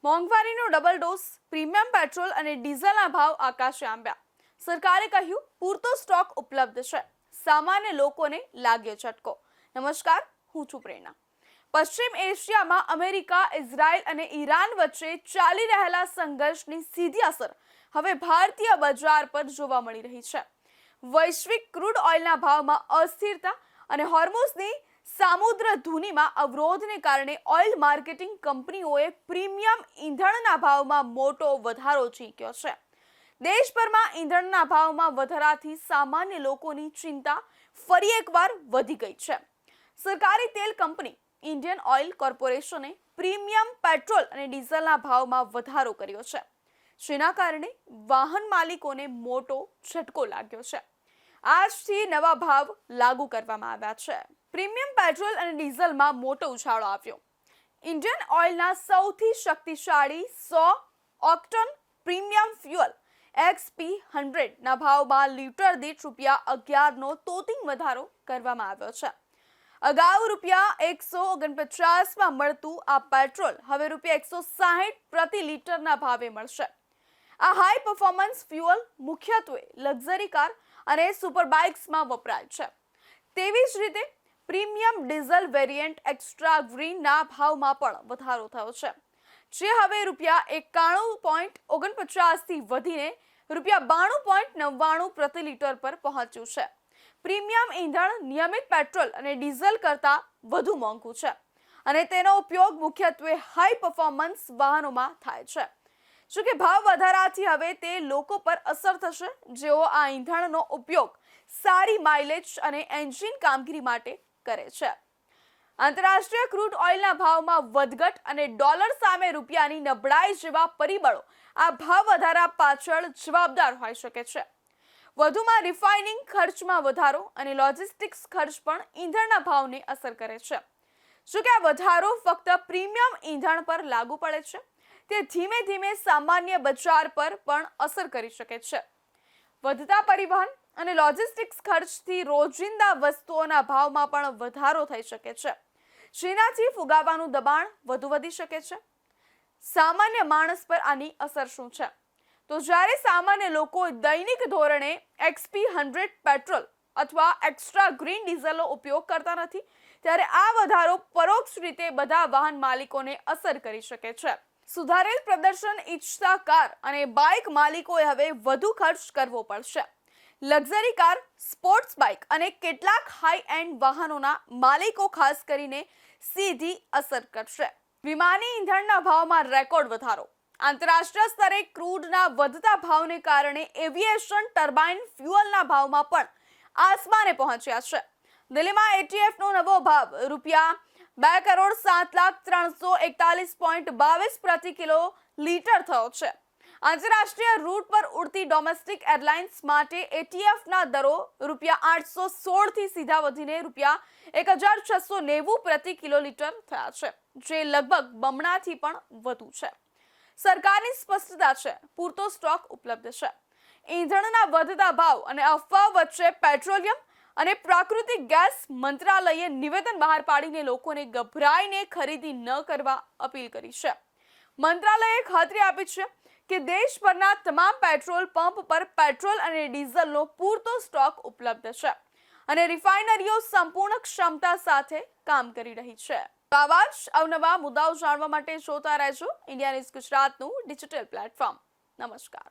મોંઘવારીનો double dose, premium petrol અને ડીઝલના ભાવ આકાશે આંબ્યા. સરકારે કહ્યું પૂરતો સ્ટોક ઉપલબ્ધ છે. સામાન્ય લોકોને લાગ્યો ઝટકો. નમસ્કાર, હું છું પ્રેરણા. પશ્ચિમ એશિયામાં અમેરિકા, ઇઝરાયલ અને ઈરાન વચ્ચે ચાલી રહેલા સંઘર્ષની સીધી અસર હવે ભારતીય બજાર પર જોવા મળી રહી છે. વૈશ્વિક ક્રૂડ ઓઇલના ભાવમાં અસ્થિરતા અને હોર્મુઝની સામુદ્ર ધુનીમાં અવરોધને કારણે ઓઇલ માર્કેટિંગ કંપનીઓએ પ્રીમિયમ ઈંધણના ભાવમાં મોટો વધારો ઝીંક્યો છે. દેશભરમાં ઈંધણના ભાવમાં વધારાથી સામાન્ય લોકોની ચિંતા ફરી એકવાર વધી ગઈ છે. સરકારી તેલ કંપની ઇન્ડિયન ઓઇલ કોર્પોરેશને પ્રીમિયમ પેટ્રોલ અને ડીઝલના ભાવમાં વધારો કર્યો છે, જેના કારણે વાહન માલિકોને મોટો ઝટકો લાગ્યો છે. આજથી નવા ભાવ લાગુ કરવામાં આવ્યા છે. પ્રીમિયમ પેટ્રોલ અને ડીઝલમાં મોટો ઉછાળો આવ્યો. ઇન્ડિયન ઓઇલના સૌથી શક્તિશાળી 100 ઓક્ટન પ્રીમિયમ ફ્યુઅલ XP100 ના ભાવમાં લીટર દીઠ ₹11નો તોતિંગ વધારો કરવામાં આવ્યો છે. અગાઉ ₹149માં મળતું આ પેટ્રોલ હવે ₹160 પ્રતિ લીટરના ભાવે મળશે. આ હાઈ પરફોર્મન્સ ફ્યુઅલ મુખ્યત્વે લક્ઝરી કાર અને સુપર બાઇક્સમાં વપરાય છે. તેવી જ રીતે પ્રીમિયમ ડીઝલ વેરિયન્ટ એક્સ્ટ્રા ગ્રીનના ભાવમાં પણ વધારો થયો છે, જે હવે ₹91.49 થી વધીને ₹92.99 પ્રતિ લીટર પર પહોંચ્યું છે. પ્રીમિયમ ઈંધણ નિયમિત પેટ્રોલ અને ડીઝલ કરતાં વધુ મોંઘું છે અને તેનો ઉપયોગ મુખ્યત્વે હાઈ પરફોર્મન્સ વાહનોમાં થાય છે. જોકે ભાવ વધારાથી હવે તે લોકો પર અસર થશે જેઓ આ ઈંધણનો ઉપયોગ સારી માઇલેજ અને એન્જિન કામગીરી માટે કરે છે. આંતરરાષ્ટ્રીય ક્રૂડ ઓઇલના ભાવમાં વધઘટ અને ડોલર સામે રૂપિયાની નબળાઈ જેવા પરિબળો આ ભાવ વધારા પાછળ જવાબદાર હોઈ શકે છે. વધુમાં રિફાઇનિંગ ખર્ચમાં વધારો અને લોજિસ્ટિક્સ ખર્ચ પણ ઈંધણના ભાવને અસર કરે છે. જોકે આ વધારો ફક્ત પ્રીમિયમ ઈંધણ પર લાગુ પડે છે, તે ધીમે ધીમે સામાન્ય બજાર પર પણ અસર કરી શકે છે. વધતા પરિવહન અને લોજિસ્ટિક્સ ખર્ચથી રોજિંદા વસ્તુઓના ભાવમાં પણ વધારો થઈ શકે છે, જેનાથી ફુગાવાનું દબાણ વધુ વધી શકે છે. સામાન્ય માણસ પર આની અસર શું છે? તો જ્યારે સામાન્ય લોકો દૈનિક ધોરણે XP100 પેટ્રોલ અથવા એક્સ્ટ્રા ગ્રીન ડીઝલનો ઉપયોગ કરતા નથી, ત્યારે આ વધારો પરોક્ષ રીતે બધા વાહન માલિકોને અસર કરી શકે છે. સુધારેલ પ્રદર્શન ઈચ્છતા કાર અને બાઇક માલિકોએ હવે વધુ ખર્ચ કરવો પડશે. લક્ઝરી કાર, સ્પોર્ટ્સ બાઇક અને કેટલાક હાઈ એન્ડ વાહનોના માલિકો ખાસ કરીને સીધી અસર કરશે. વિમાની ઈંધણના ભાવમાં રેકોર્ડ વધારો. આંતરરાષ્ટ્રીય સ્તરે ક્રૂડના વધતા ભાવને કારણે એવિએશન ટર્બાઇન ફ્યુઅલના ભાવમાં પણ આસમાને પહોંચ્યા છે. દિલ્હીમાં ATFનો નવો ભાવ ₹7,07,341.22 પ્રતિ કિલો લીટર થયો છે. આંતરરાષ્ટ્રીય રૂટ પર ઉડતી ડોમેસ્ટિક એરલાઇન્સ માટે ATFના દરો ₹816 થી સીધા વધીને ₹1,690 પ્રતિ કિલોલીટર થયા છે, જે લગભગ બમણાથી પણ વધુ છે. સરકારની સ્પષ્ટતા છે, પૂરતો સ્ટોક ઉપલબ્ધ છે. ઈંધણના વધતા ભાવ અને અફવા વચ્ચે પેટ્રોલિયમ અને પ્રાકૃતિક ગેસ મંત્રાલયે નિવેદન બહાર પાડીને લોકોને ગભરાઈને ખરીદી ન કરવા અપીલ કરી છે. મંત્રાલયે ખાતરી આપી છે કે દેશભરના તમામ પેટ્રોલ પંપ પર પેટ્રોલ અને ડીઝલનો પૂરતો સ્ટોક ઉપલબ્ધ છે અને રિફાઇનરીઓ સંપૂર્ણ ક્ષમતા સાથે કામ કરી રહી છે. આવા જ અવનવા મુદ્દાઓ જાણવા માટે જોતા રહેજો ઇન્ડિયા ન્યૂઝ ગુજરાતનું ડિજિટલ પ્લેટફોર્મ. નમસ્કાર.